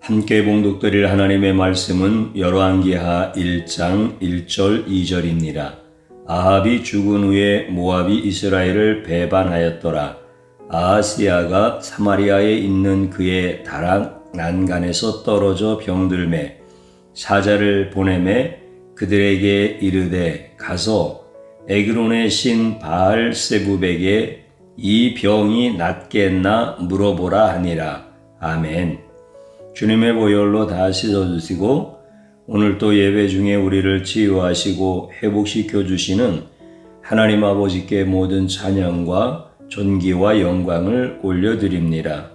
함께 봉독드릴 하나님의 말씀은 열왕기하 1장 1절 2절입니다. 아합이 죽은 후에 모압이 이스라엘을 배반하였더라. 아하시야가 사마리아에 있는 그의 다락 난간에서 떨어져 병들매 사자를 보내매 그들에게 이르되 가서 에그론의 신 바알세붑에게 이 병이 낫겠나 물어보라 하니라. 아멘. 주님의 보혈로 다 씻어주시고 오늘 또 예배 중에 우리를 치유하시고 회복시켜 주시는 하나님 아버지께 모든 찬양과 존귀와 영광을 올려드립니다.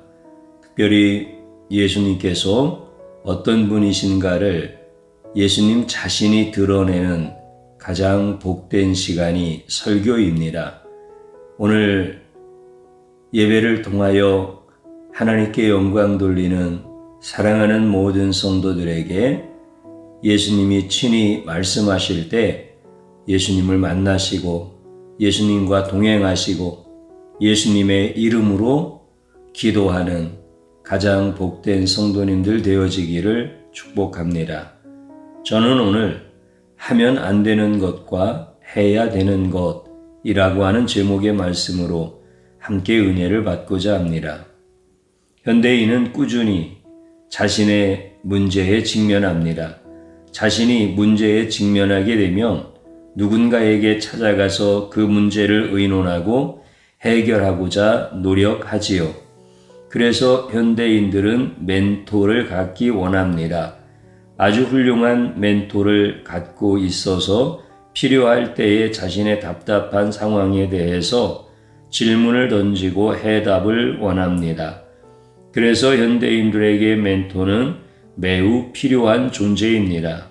특별히 예수님께서 어떤 분이신가를 예수님 자신이 드러내는 가장 복된 시간이 설교입니다. 오늘 예배를 통하여 하나님께 영광 돌리는 사랑하는 모든 성도들에게 예수님이 친히 말씀하실 때 예수님을 만나시고 예수님과 동행하시고 예수님의 이름으로 기도하는 가장 복된 성도님들 되어지기를 축복합니다. 저는 오늘 하면 안 되는 것과 해야 되는 것이라고 하는 제목의 말씀으로 함께 은혜를 받고자 합니다. 현대인은 꾸준히 자신의 문제에 직면합니다. 자신이 문제에 직면하게 되면 누군가에게 찾아가서 그 문제를 의논하고 해결하고자 노력하지요. 그래서 현대인들은 멘토를 갖기 원합니다. 아주 훌륭한 멘토를 갖고 있어서 필요할 때에 자신의 답답한 상황에 대해서 질문을 던지고 해답을 원합니다. 그래서 현대인들에게 멘토는 매우 필요한 존재입니다.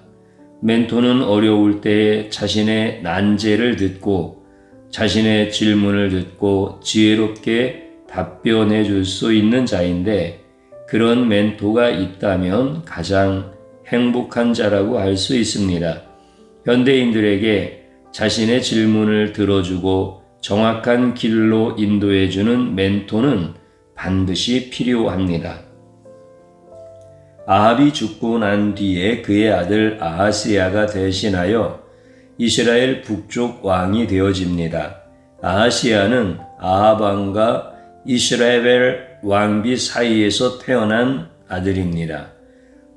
멘토는 어려울 때에 자신의 난제를 듣고 자신의 질문을 듣고 지혜롭게 답변해 줄 수 있는 자인데 그런 멘토가 있다면 가장 행복한 자라고 할 수 있습니다. 현대인들에게 자신의 질문을 들어주고 정확한 길로 인도해 주는 멘토는 반드시 필요합니다. 아합이 죽고 난 뒤에 그의 아들 아하시야가 대신하여 이스라엘 북쪽 왕이 되어집니다. 아하시야는 아합 왕과 이스라엘 왕비 사이에서 태어난 아들입니다.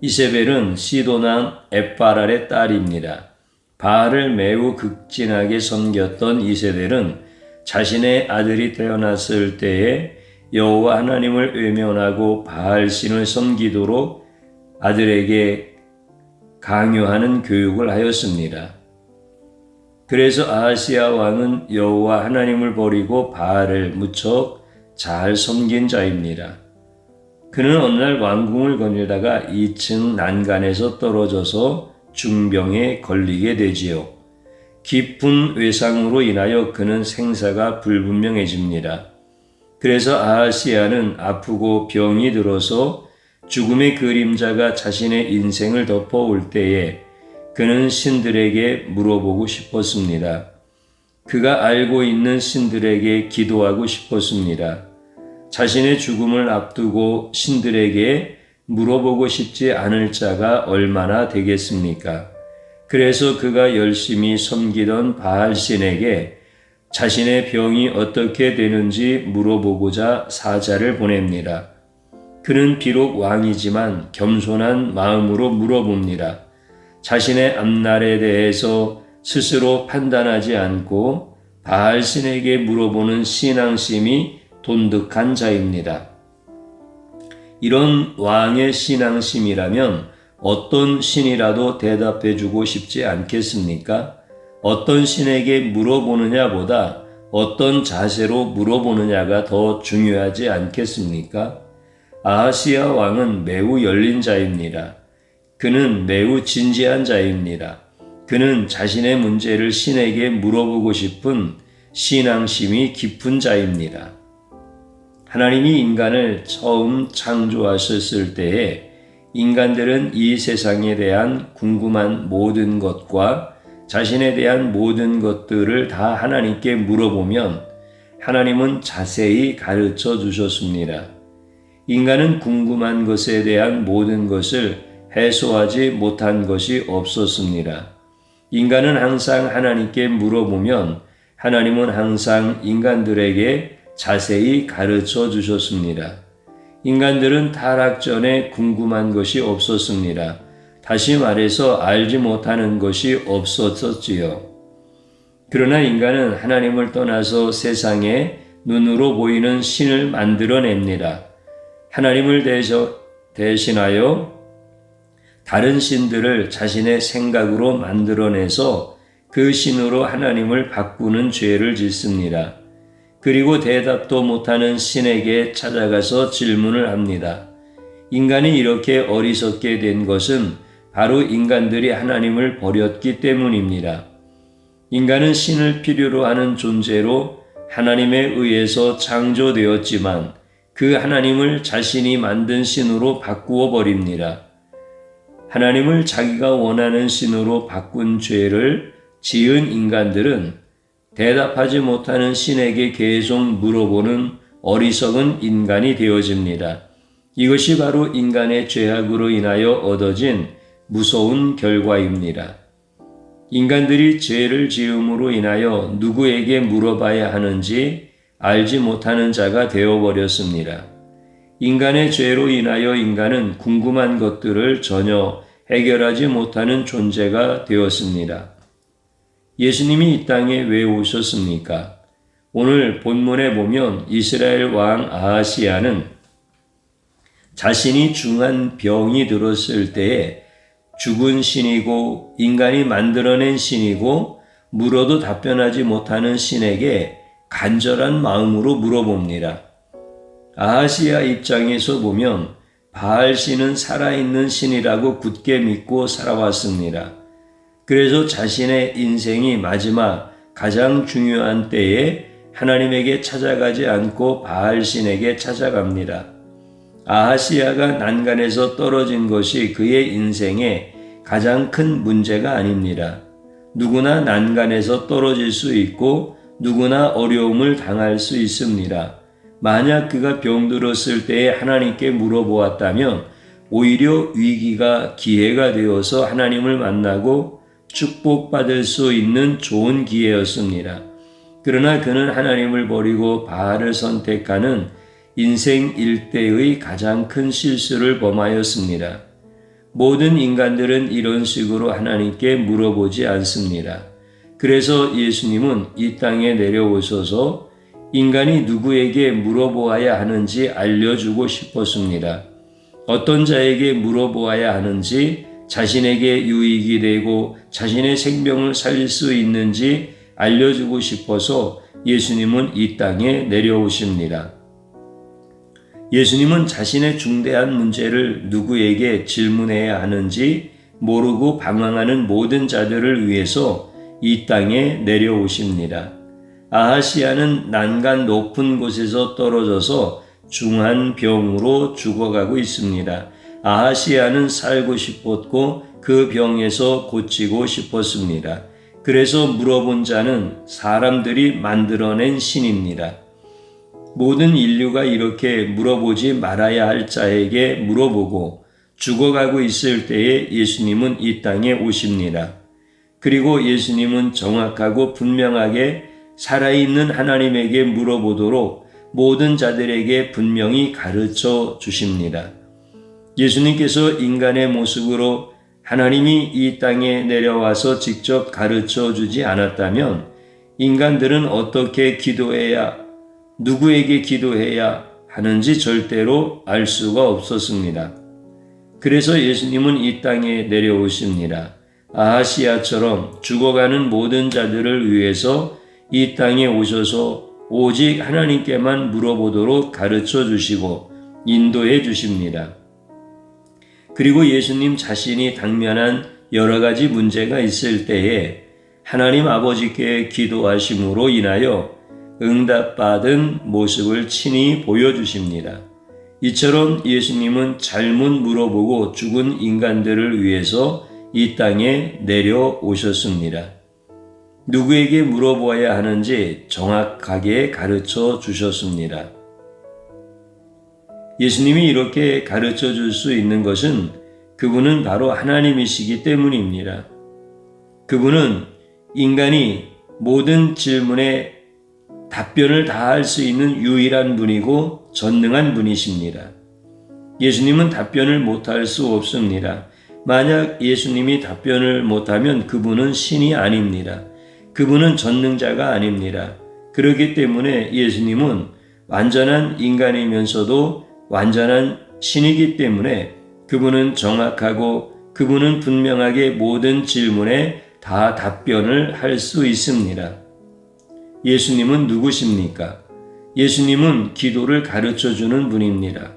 이세벨은 시돈 왕 엣바랄의 딸입니다. 바알을 매우 극진하게 섬겼던 이세벨은 자신의 아들이 태어났을 때에 여호와 하나님을 외면하고 바알 신을 섬기도록 아들에게 강요하는 교육을 하였습니다. 그래서 아하시야 왕은 여호와 하나님을 버리고 바알을 무척 잘 섬긴 자입니다. 그는 어느 날 왕궁을 거닐다가 2층 난간에서 떨어져서 중병에 걸리게 되지요. 깊은 외상으로 인하여 그는 생사가 불분명해집니다. 그래서 아하시야는 아프고 병이 들어서 죽음의 그림자가 자신의 인생을 덮어올 때에 그는 신들에게 물어보고 싶었습니다. 그가 알고 있는 신들에게 기도하고 싶었습니다. 자신의 죽음을 앞두고 신들에게 물어보고 싶지 않을 자가 얼마나 되겠습니까? 그래서 그가 열심히 섬기던 바알신에게 자신의 병이 어떻게 되는지 물어보고자 사자를 보냅니다. 그는 비록 왕이지만 겸손한 마음으로 물어봅니다. 자신의 앞날에 대해서 스스로 판단하지 않고 바알신에게 물어보는 신앙심이 돈득한 자입니다. 이런 왕의 신앙심이라면 어떤 신이라도 대답해주고 싶지 않겠습니까? 어떤 신에게 물어보느냐보다 어떤 자세로 물어보느냐가 더 중요하지 않겠습니까? 아하시야 왕은 매우 열린 자입니다. 그는 매우 진지한 자입니다. 그는 자신의 문제를 신에게 물어보고 싶은 신앙심이 깊은 자입니다. 하나님이 인간을 처음 창조하셨을 때에 인간들은 이 세상에 대한 궁금한 모든 것과 자신에 대한 모든 것들을 다 하나님께 물어보면 하나님은 자세히 가르쳐 주셨습니다. 인간은 궁금한 것에 대한 모든 것을 해소하지 못한 것이 없었습니다. 인간은 항상 하나님께 물어보면 하나님은 항상 인간들에게 자세히 가르쳐 주셨습니다. 인간들은 타락 전에 궁금한 것이 없었습니다. 다시 말해서 알지 못하는 것이 없었지요. 그러나 인간은 하나님을 떠나서 세상에 눈으로 보이는 신을 만들어냅니다. 하나님을 대신하여 다른 신들을 자신의 생각으로 만들어내서 그 신으로 하나님을 바꾸는 죄를 짓습니다. 그리고 대답도 못하는 신에게 찾아가서 질문을 합니다. 인간이 이렇게 어리석게 된 것은 바로 인간들이 하나님을 버렸기 때문입니다. 인간은 신을 필요로 하는 존재로 하나님에 의해서 창조되었지만 그 하나님을 자신이 만든 신으로 바꾸어 버립니다. 하나님을 자기가 원하는 신으로 바꾼 죄를 지은 인간들은 대답하지 못하는 신에게 계속 물어보는 어리석은 인간이 되어집니다. 이것이 바로 인간의 죄악으로 인하여 얻어진 무서운 결과입니다. 인간들이 죄를 지음으로 인하여 누구에게 물어봐야 하는지 알지 못하는 자가 되어버렸습니다. 인간의 죄로 인하여 인간은 궁금한 것들을 전혀 해결하지 못하는 존재가 되었습니다. 예수님이 이 땅에 왜 오셨습니까? 오늘 본문에 보면 이스라엘 왕 아하시야는 자신이 중한 병이 들었을 때에 죽은 신이고 인간이 만들어낸 신이고 물어도 답변하지 못하는 신에게 간절한 마음으로 물어봅니다. 아하시야 입장에서 보면 바알 신은 살아있는 신이라고 굳게 믿고 살아왔습니다. 그래서 자신의 인생이 마지막 가장 중요한 때에 하나님에게 찾아가지 않고 바알 신에게 찾아갑니다. 아하시야가 난간에서 떨어진 것이 그의 인생에 가장 큰 문제가 아닙니다. 누구나 난간에서 떨어질 수 있고 누구나 어려움을 당할 수 있습니다. 만약 그가 병들었을 때에 하나님께 물어보았다면 오히려 위기가 기회가 되어서 하나님을 만나고 축복받을 수 있는 좋은 기회였습니다. 그러나 그는 하나님을 버리고 바알을 선택하는 인생 일대의 가장 큰 실수를 범하였습니다. 모든 인간들은 이런 식으로 하나님께 물어보지 않습니다. 그래서 예수님은 이 땅에 내려오셔서 인간이 누구에게 물어보아야 하는지 알려주고 싶었습니다. 어떤 자에게 물어보아야 하는지, 자신에게 유익이 되고 자신의 생명을 살릴 수 있는지 알려주고 싶어서 예수님은 이 땅에 내려오십니다. 예수님은 자신의 중대한 문제를 누구에게 질문해야 하는지 모르고 방황하는 모든 자들을 위해서 이 땅에 내려오십니다. 아하시야는 난간 높은 곳에서 떨어져서 중한 병으로 죽어가고 있습니다. 아하시야는 살고 싶었고 그 병에서 고치고 싶었습니다. 그래서 물어본 자는 사람들이 만들어낸 신입니다. 모든 인류가 이렇게 물어보지 말아야 할 자에게 물어보고 죽어가고 있을 때에 예수님은 이 땅에 오십니다. 그리고 예수님은 정확하고 분명하게 살아있는 하나님에게 물어보도록 모든 자들에게 분명히 가르쳐 주십니다. 예수님께서 인간의 모습으로 하나님이 이 땅에 내려와서 직접 가르쳐 주지 않았다면 인간들은 어떻게 기도해야, 누구에게 기도해야 하는지 절대로 알 수가 없었습니다. 그래서 예수님은 이 땅에 내려오십니다. 아하시야처럼 죽어가는 모든 자들을 위해서 이 땅에 오셔서 오직 하나님께만 물어보도록 가르쳐 주시고 인도해 주십니다. 그리고 예수님 자신이 당면한 여러 가지 문제가 있을 때에 하나님 아버지께 기도하심으로 인하여 응답받은 모습을 친히 보여주십니다. 이처럼 예수님은 잘못 물어보고 죽은 인간들을 위해서 이 땅에 내려오셨습니다. 누구에게 물어보아야 하는지 정확하게 가르쳐 주셨습니다. 예수님이 이렇게 가르쳐 줄 수 있는 것은 그분은 바로 하나님이시기 때문입니다. 그분은 인간이 모든 질문에 답변을 다 할 수 있는 유일한 분이고 전능한 분이십니다. 예수님은 답변을 못할 수 없습니다. 만약 예수님이 답변을 못하면 그분은 신이 아닙니다. 그분은 전능자가 아닙니다. 그렇기 때문에 예수님은 완전한 인간이면서도 완전한 신이기 때문에 그분은 정확하고 그분은 분명하게 모든 질문에 다 답변을 할 수 있습니다. 예수님은 누구십니까? 예수님은 기도를 가르쳐 주는 분입니다.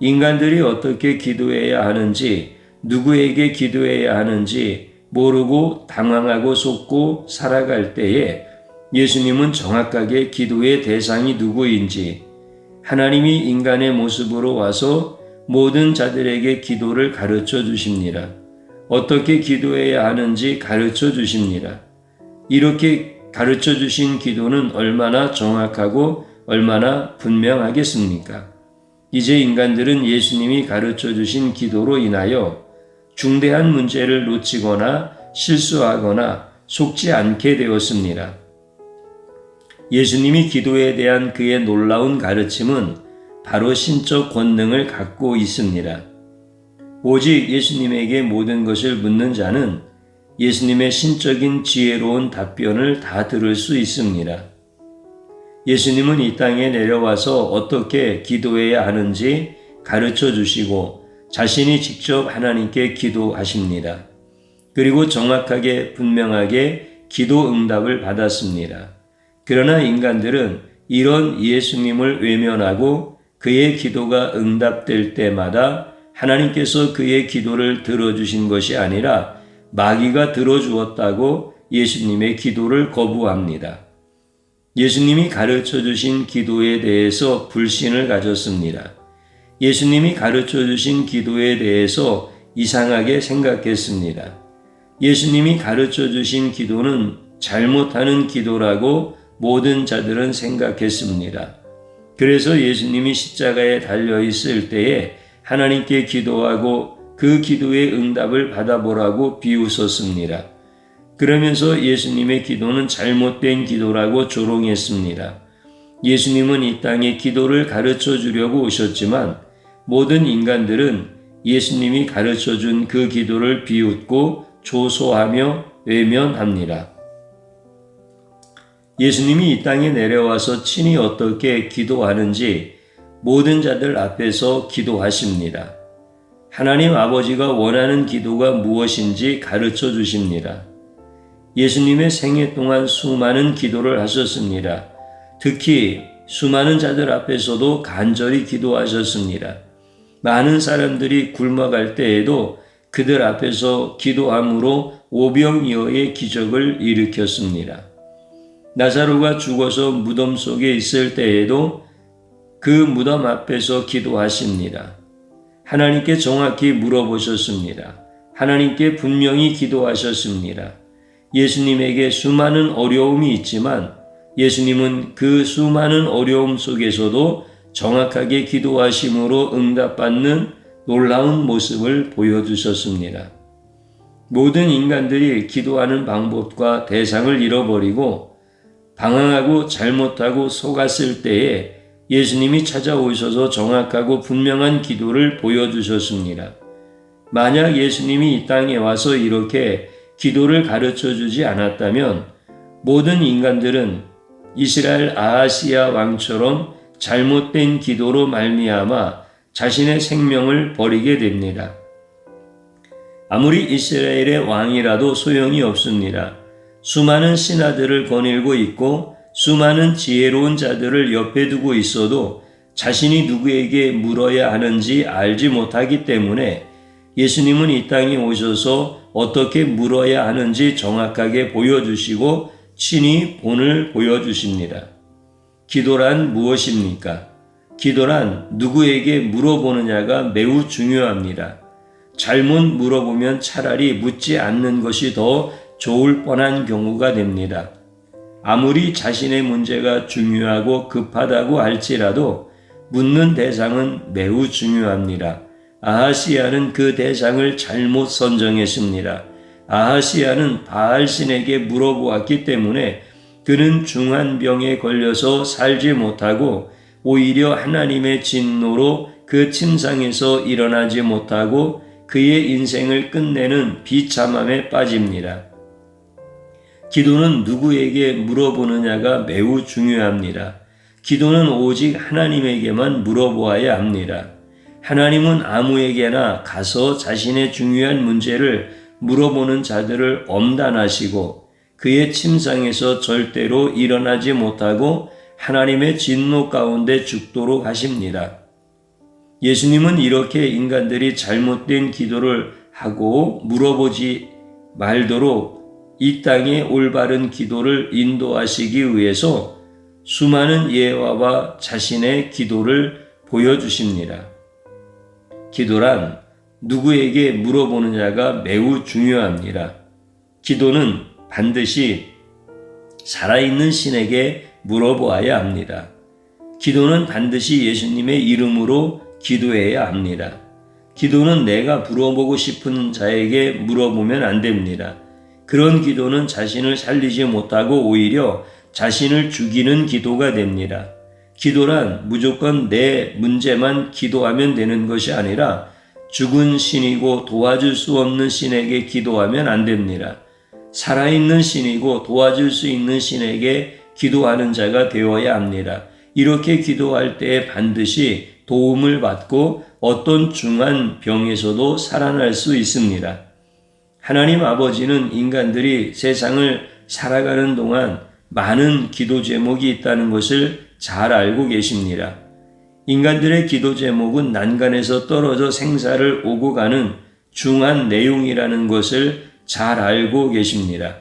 인간들이 어떻게 기도해야 하는지, 누구에게 기도해야 하는지 모르고 당황하고 속고 살아갈 때에 예수님은 정확하게 기도의 대상이 누구인지, 하나님이 인간의 모습으로 와서 모든 자들에게 기도를 가르쳐 주십니다. 어떻게 기도해야 하는지 가르쳐 주십니다. 이렇게 가르쳐 주신 기도는 얼마나 정확하고 얼마나 분명하겠습니까? 이제 인간들은 예수님이 가르쳐 주신 기도로 인하여 중대한 문제를 놓치거나 실수하거나 속지 않게 되었습니다. 예수님이 기도에 대한 그의 놀라운 가르침은 바로 신적 권능을 갖고 있습니다. 오직 예수님에게 모든 것을 묻는 자는 예수님의 신적인 지혜로운 답변을 다 들을 수 있습니다. 예수님은 이 땅에 내려와서 어떻게 기도해야 하는지 가르쳐 주시고 자신이 직접 하나님께 기도하십니다. 그리고 정확하게 분명하게 기도 응답을 받았습니다. 그러나 인간들은 이런 예수님을 외면하고 그의 기도가 응답될 때마다 하나님께서 그의 기도를 들어주신 것이 아니라 마귀가 들어주었다고 예수님의 기도를 거부합니다. 예수님이 가르쳐 주신 기도에 대해서 불신을 가졌습니다. 예수님이 가르쳐 주신 기도에 대해서 이상하게 생각했습니다. 예수님이 가르쳐 주신 기도는 잘못하는 기도라고 모든 자들은 생각했습니다. 그래서 예수님이 십자가에 달려 있을 때에 하나님께 기도하고 그 기도의 응답을 받아보라고 비웃었습니다. 그러면서 예수님의 기도는 잘못된 기도라고 조롱했습니다. 예수님은 이 땅에 기도를 가르쳐 주려고 오셨지만 모든 인간들은 예수님이 가르쳐 준 그 기도를 비웃고 조소하며 외면합니다. 예수님이 이 땅에 내려와서 친히 어떻게 기도하는지 모든 자들 앞에서 기도하십니다. 하나님 아버지가 원하는 기도가 무엇인지 가르쳐 주십니다. 예수님의 생애 동안 수많은 기도를 하셨습니다. 특히 수많은 자들 앞에서도 간절히 기도하셨습니다. 많은 사람들이 굶어갈 때에도 그들 앞에서 기도함으로 오병이어의 기적을 일으켰습니다. 나사로가 죽어서 무덤 속에 있을 때에도 그 무덤 앞에서 기도하십니다. 하나님께 정확히 물어보셨습니다. 하나님께 분명히 기도하셨습니다. 예수님에게 수많은 어려움이 있지만 예수님은 그 수많은 어려움 속에서도 정확하게 기도하심으로 응답받는 놀라운 모습을 보여주셨습니다. 모든 인간들이 기도하는 방법과 대상을 잃어버리고 방황하고 잘못하고 속았을 때에 예수님이 찾아오셔서 정확하고 분명한 기도를 보여주셨습니다. 만약 예수님이 이 땅에 와서 이렇게 기도를 가르쳐 주지 않았다면 모든 인간들은 이스라엘 아하시야 왕처럼 잘못된 기도로 말미암아 자신의 생명을 버리게 됩니다. 아무리 이스라엘의 왕이라도 소용이 없습니다. 수많은 신하들을 거닐고 있고 수많은 지혜로운 자들을 옆에 두고 있어도 자신이 누구에게 물어야 하는지 알지 못하기 때문에 예수님은 이 땅에 오셔서 어떻게 물어야 하는지 정확하게 보여주시고 친히 본을 보여주십니다. 기도란 무엇입니까? 기도란 누구에게 물어보느냐가 매우 중요합니다. 잘못 물어보면 차라리 묻지 않는 것이 더 좋을 뻔한 경우가 됩니다. 아무리 자신의 문제가 중요하고 급하다고 할지라도 묻는 대상은 매우 중요합니다. 아하시야는 그 대상을 잘못 선정했습니다. 아하시야는 바알 신에게 물어보았기 때문에 그는 중한 병에 걸려서 살지 못하고 오히려 하나님의 진노로 그 침상에서 일어나지 못하고 그의 인생을 끝내는 비참함에 빠집니다. 기도는 누구에게 물어보느냐가 매우 중요합니다. 기도는 오직 하나님에게만 물어보아야 합니다. 하나님은 아무에게나 가서 자신의 중요한 문제를 물어보는 자들을 엄단하시고 그의 침상에서 절대로 일어나지 못하고 하나님의 진노 가운데 죽도록 하십니다. 예수님은 이렇게 인간들이 잘못된 기도를 하고 물어보지 말도록 이 땅에 올바른 기도를 인도하시기 위해서 수많은 예화와 자신의 기도를 보여주십니다. 기도란 누구에게 물어보느냐가 매우 중요합니다. 기도는 반드시 살아있는 신에게 물어보아야 합니다. 기도는 반드시 예수님의 이름으로 기도해야 합니다. 기도는 내가 물어보고 싶은 자에게 물어보면 안 됩니다. 그런 기도는 자신을 살리지 못하고 오히려 자신을 죽이는 기도가 됩니다. 기도란 무조건 내 문제만 기도하면 되는 것이 아니라 죽은 신이고 도와줄 수 없는 신에게 기도하면 안 됩니다. 살아있는 신이고 도와줄 수 있는 신에게 기도하는 자가 되어야 합니다. 이렇게 기도할 때 반드시 도움을 받고 어떤 중한 병에서도 살아날 수 있습니다. 하나님 아버지는 인간들이 세상을 살아가는 동안 많은 기도 제목이 있다는 것을 잘 알고 계십니다. 인간들의 기도 제목은 난간에서 떨어져 생사를 오고 가는 중한 내용이라는 것을 잘 알고 계십니다.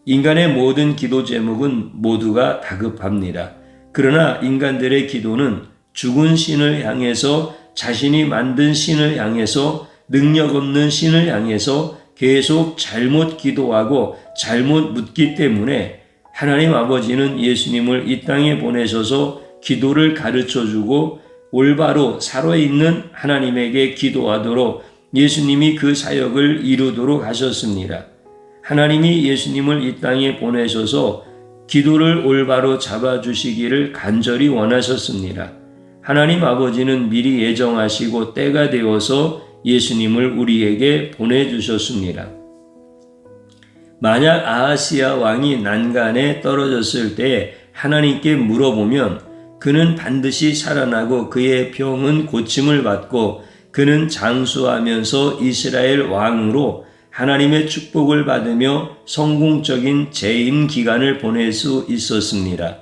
인간의 모든 기도 제목은 모두가 다급합니다. 그러나 인간들의 기도는 죽은 신을 향해서 자신이 만든 신을 향해서 능력 없는 신을 향해서 계속 잘못 기도하고 잘못 묻기 때문에 하나님 아버지는 예수님을 이 땅에 보내셔서 기도를 가르쳐주고 올바로 살아있는 하나님에게 기도하도록 예수님이 그 사역을 이루도록 하셨습니다. 하나님이 예수님을 이 땅에 보내셔서 기도를 올바로 잡아주시기를 간절히 원하셨습니다. 하나님 아버지는 미리 예정하시고 때가 되어서 예수님을 우리에게 보내주셨습니다. 만약 아하시야 왕이 난간에 떨어졌을 때 하나님께 물어보면 그는 반드시 살아나고 그의 병은 고침을 받고 그는 장수하면서 이스라엘 왕으로 하나님의 축복을 받으며 성공적인 재임 기간을 보낼 수 있었습니다.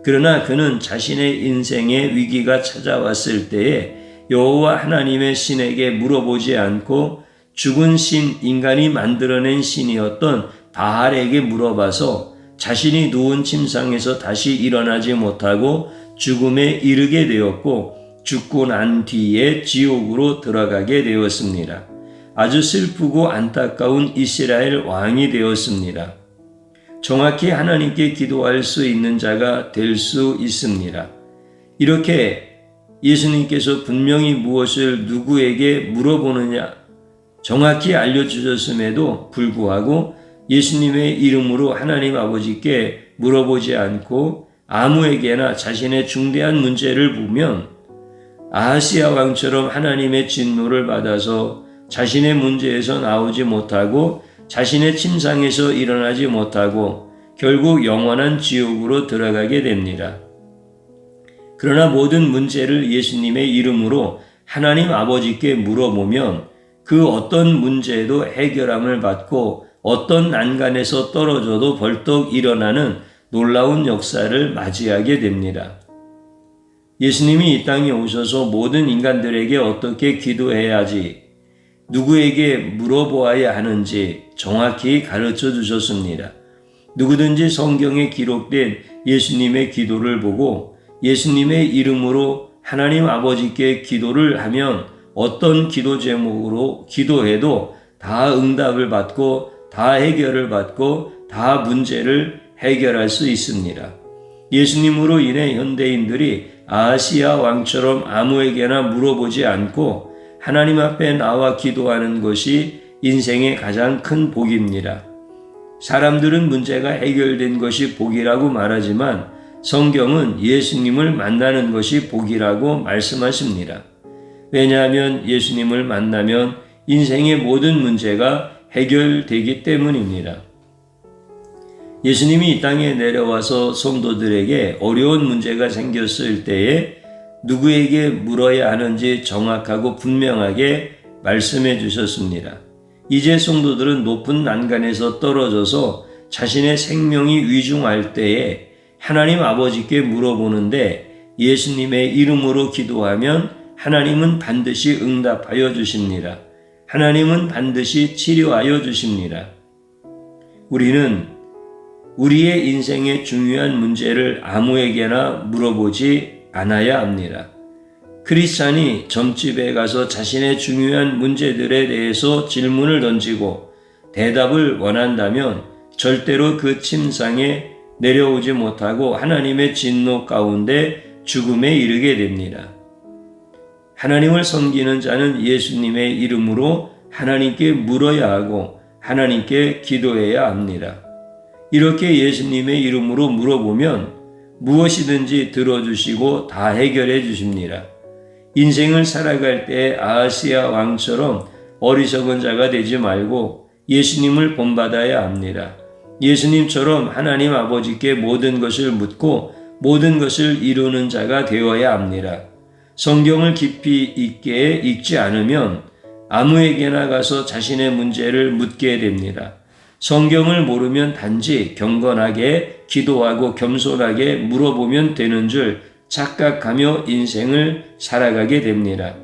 그러나 그는 자신의 인생의 위기가 찾아왔을 때에 여호와 하나님의 신에게 물어보지 않고 죽은 신, 인간이 만들어낸 신이었던 바알에게 물어봐서 자신이 누운 침상에서 다시 일어나지 못하고 죽음에 이르게 되었고 죽고 난 뒤에 지옥으로 들어가게 되었습니다. 아주 슬프고 안타까운 이스라엘 왕이 되었습니다. 정확히 하나님께 기도할 수 있는 자가 될 수 있습니다. 이렇게 예수님께서 분명히 무엇을 누구에게 물어보느냐 정확히 알려주셨음에도 불구하고 예수님의 이름으로 하나님 아버지께 물어보지 않고 아무에게나 자신의 중대한 문제를 보면 아하시야 왕처럼 하나님의 진노를 받아서 자신의 문제에서 나오지 못하고 자신의 침상에서 일어나지 못하고 결국 영원한 지옥으로 들어가게 됩니다. 그러나 모든 문제를 예수님의 이름으로 하나님 아버지께 물어보면 그 어떤 문제도 해결함을 받고 어떤 난간에서 떨어져도 벌떡 일어나는 놀라운 역사를 맞이하게 됩니다. 예수님이 이 땅에 오셔서 모든 인간들에게 어떻게 기도해야지, 누구에게 물어보아야 하는지 정확히 가르쳐 주셨습니다. 누구든지 성경에 기록된 예수님의 기도를 보고 예수님의 이름으로 하나님 아버지께 기도를 하면 어떤 기도 제목으로 기도해도 다 응답을 받고 다 해결을 받고 다 문제를 해결할 수 있습니다. 예수님으로 인해 현대인들이 아하시야 왕처럼 아무에게나 물어보지 않고 하나님 앞에 나와 기도하는 것이 인생의 가장 큰 복입니다. 사람들은 문제가 해결된 것이 복이라고 말하지만 성경은 예수님을 만나는 것이 복이라고 말씀하십니다. 왜냐하면 예수님을 만나면 인생의 모든 문제가 해결되기 때문입니다. 예수님이 이 땅에 내려와서 성도들에게 어려운 문제가 생겼을 때에 누구에게 물어야 하는지 정확하고 분명하게 말씀해 주셨습니다. 이제 성도들은 높은 난간에서 떨어져서 자신의 생명이 위중할 때에 하나님 아버지께 물어보는데 예수님의 이름으로 기도하면 하나님은 반드시 응답하여 주십니다. 하나님은 반드시 치료하여 주십니다. 우리는 우리의 인생의 중요한 문제를 아무에게나 물어보지 않아야 합니다. 크리스찬이 점집에 가서 자신의 중요한 문제들에 대해서 질문을 던지고 대답을 원한다면 절대로 그 침상에 내려오지 못하고 하나님의 진노 가운데 죽음에 이르게 됩니다. 하나님을 섬기는 자는 예수님의 이름으로 하나님께 물어야 하고 하나님께 기도해야 합니다. 이렇게 예수님의 이름으로 물어보면 무엇이든지 들어주시고 다 해결해 주십니다. 인생을 살아갈 때 아하시야 왕처럼 어리석은 자가 되지 말고 예수님을 본받아야 합니다. 예수님처럼 하나님 아버지께 모든 것을 묻고 모든 것을 이루는 자가 되어야 합니다. 성경을 깊이 있게 읽지 않으면 아무에게나 가서 자신의 문제를 묻게 됩니다. 성경을 모르면 단지 경건하게 기도하고 겸손하게 물어보면 되는 줄 착각하며 인생을 살아가게 됩니다.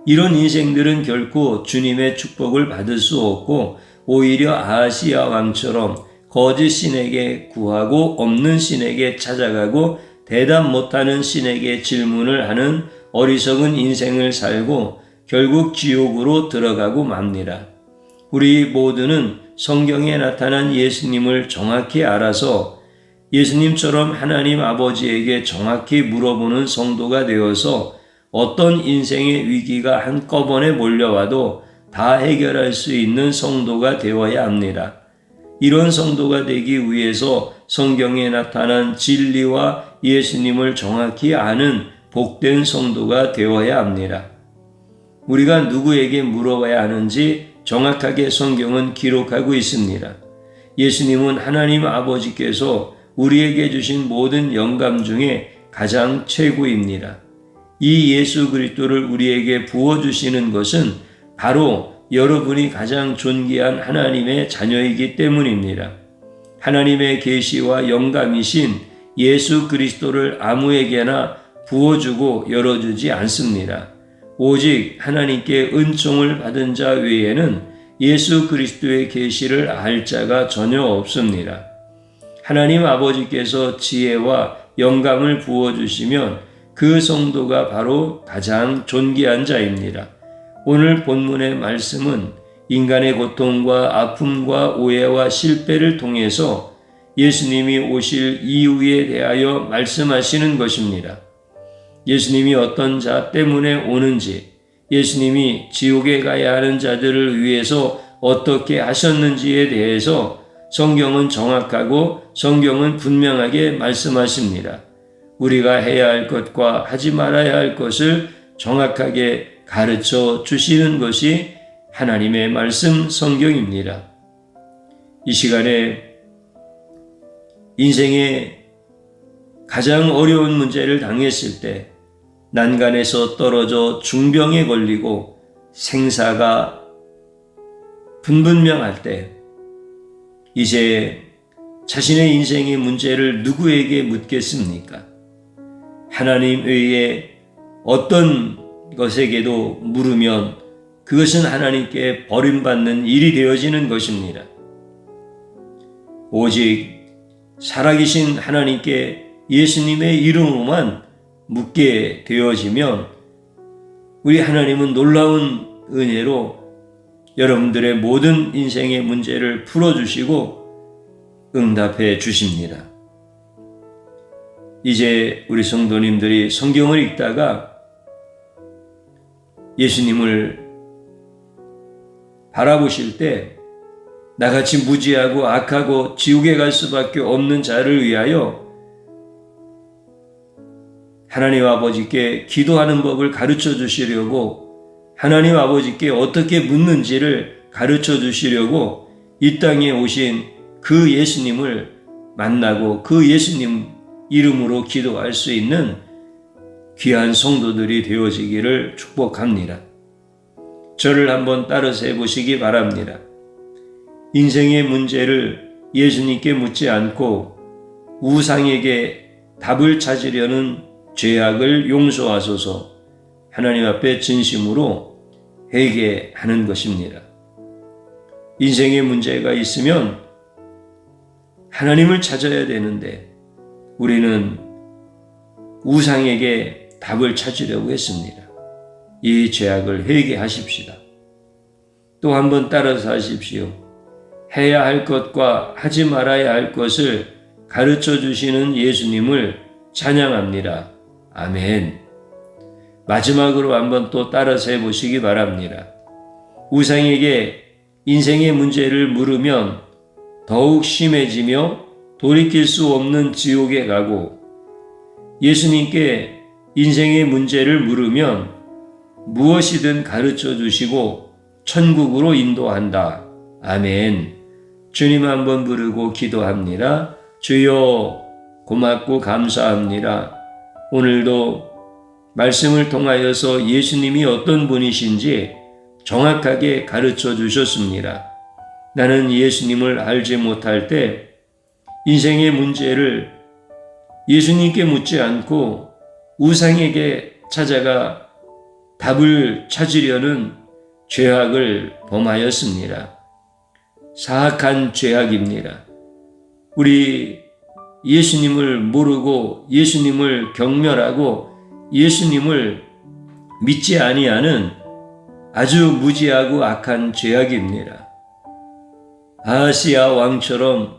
이런 인생들은 결코 주님의 축복을 받을 수 없고 오히려 아하시야 왕처럼 거짓 신에게 구하고 없는 신에게 찾아가고 대답 못하는 신에게 질문을 하는 어리석은 인생을 살고 결국 지옥으로 들어가고 맙니다. 우리 모두는 성경에 나타난 예수님을 정확히 알아서 예수님처럼 하나님 아버지에게 정확히 물어보는 성도가 되어서 어떤 인생의 위기가 한꺼번에 몰려와도 다 해결할 수 있는 성도가 되어야 합니다. 이런 성도가 되기 위해서 성경에 나타난 진리와 예수님을 정확히 아는 복된 성도가 되어야 합니다. 우리가 누구에게 물어봐야 하는지 정확하게 성경은 기록하고 있습니다. 예수님은 하나님 아버지께서 우리에게 주신 모든 영감 중에 가장 최고입니다. 이 예수 그리스도를 우리에게 부어주시는 것은 바로 여러분이 가장 존귀한 하나님의 자녀이기 때문입니다. 하나님의 계시와 영감이신 예수 그리스도를 아무에게나 부어주고 열어주지 않습니다. 오직 하나님께 은총을 받은 자 외에는 예수 그리스도의 계시를 알 자가 전혀 없습니다. 하나님 아버지께서 지혜와 영감을 부어주시면 그 성도가 바로 가장 존귀한 자입니다. 오늘 본문의 말씀은 인간의 고통과 아픔과 오해와 실패를 통해서 예수님이 오실 이유에 대하여 말씀하시는 것입니다. 예수님이 어떤 자 때문에 오는지, 예수님이 지옥에 가야 하는 자들을 위해서 어떻게 하셨는지에 대해서 성경은 정확하고 성경은 분명하게 말씀하십니다. 우리가 해야 할 것과 하지 말아야 할 것을 정확하게 가르쳐 주시는 것이 하나님의 말씀 성경입니다. 이 시간에 인생의 가장 어려운 문제를 당했을 때 난간에서 떨어져 중병에 걸리고 생사가 분분명할 때 이제 자신의 인생의 문제를 누구에게 묻겠습니까? 하나님 외에 어떤 것에게도 물으면 그것은 하나님께 버림받는 일이 되어지는 것입니다. 오직 살아계신 하나님께 예수님의 이름으로만 묻게 되어지면 우리 하나님은 놀라운 은혜로 여러분들의 모든 인생의 문제를 풀어주시고 응답해 주십니다. 이제 우리 성도님들이 성경을 읽다가 예수님을 바라보실 때 나같이 무지하고 악하고 지옥에 갈 수밖에 없는 자를 위하여 하나님 아버지께 기도하는 법을 가르쳐 주시려고, 하나님 아버지께 어떻게 묻는지를 가르쳐 주시려고 이 땅에 오신 그 예수님을 만나고 그 예수님 이름으로 기도할 수 있는 귀한 성도들이 되어지기를 축복합니다. 저를 한번 따라서 해보시기 바랍니다. 인생의 문제를 예수님께 묻지 않고 우상에게 답을 찾으려는 죄악을 용서하소서 하나님 앞에 진심으로 회개하는 것입니다. 인생의 문제가 있으면 하나님을 찾아야 되는데 우리는 우상에게 답을 찾으려고 했습니다. 이 죄악을 회개하십시다. 또 한번 따라서 하십시오. 해야 할 것과 하지 말아야 할 것을 가르쳐 주시는 예수님을 찬양합니다. 아멘. 마지막으로 한번 또 따라서 해보시기 바랍니다. 우상에게 인생의 문제를 물으면 더욱 심해지며 돌이킬 수 없는 지옥에 가고, 예수님께 인생의 문제를 물으면 무엇이든 가르쳐 주시고 천국으로 인도한다. 아멘. 주님 한번 부르고 기도합니다. 주여, 고맙고 감사합니다. 오늘도 말씀을 통하여서 예수님이 어떤 분이신지 정확하게 가르쳐 주셨습니다. 나는 예수님을 알지 못할 때 인생의 문제를 예수님께 묻지 않고 우상에게 찾아가 답을 찾으려는 죄악을 범하였습니다. 사악한 죄악입니다. 우리 예수님을 모르고 예수님을 경멸하고 예수님을 믿지 아니하는 아주 무지하고 악한 죄악입니다. 아하시야 왕처럼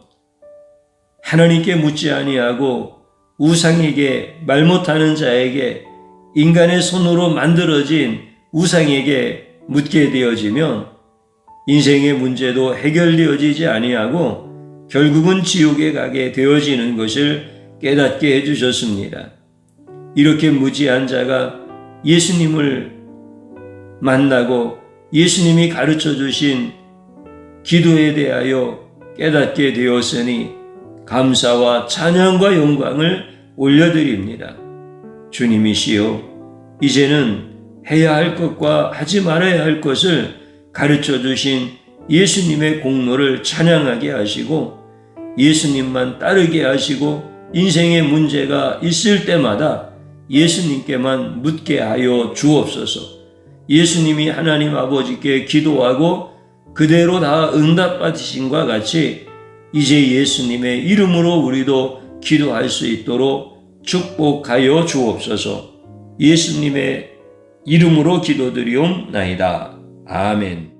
하나님께 묻지 아니하고 우상에게, 말 못하는 자에게, 인간의 손으로 만들어진 우상에게 묻게 되어지면 인생의 문제도 해결되어지지 아니하고 결국은 지옥에 가게 되어지는 것을 깨닫게 해주셨습니다. 이렇게 무지한 자가 예수님을 만나고 예수님이 가르쳐 주신 기도에 대하여 깨닫게 되었으니 감사와 찬양과 영광을 올려드립니다. 주님이시여, 이제는 해야 할 것과 하지 말아야 할 것을 가르쳐 주신 예수님의 공로를 찬양하게 하시고 예수님만 따르게 하시고 인생의 문제가 있을 때마다 예수님께만 묻게 하여 주옵소서. 예수님이 하나님 아버지께 기도하고 그대로 다 응답받으신과 같이 이제 예수님의 이름으로 우리도 기도할 수 있도록 축복하여 주옵소서. 예수님의 이름으로 기도드리옵나이다. 아멘.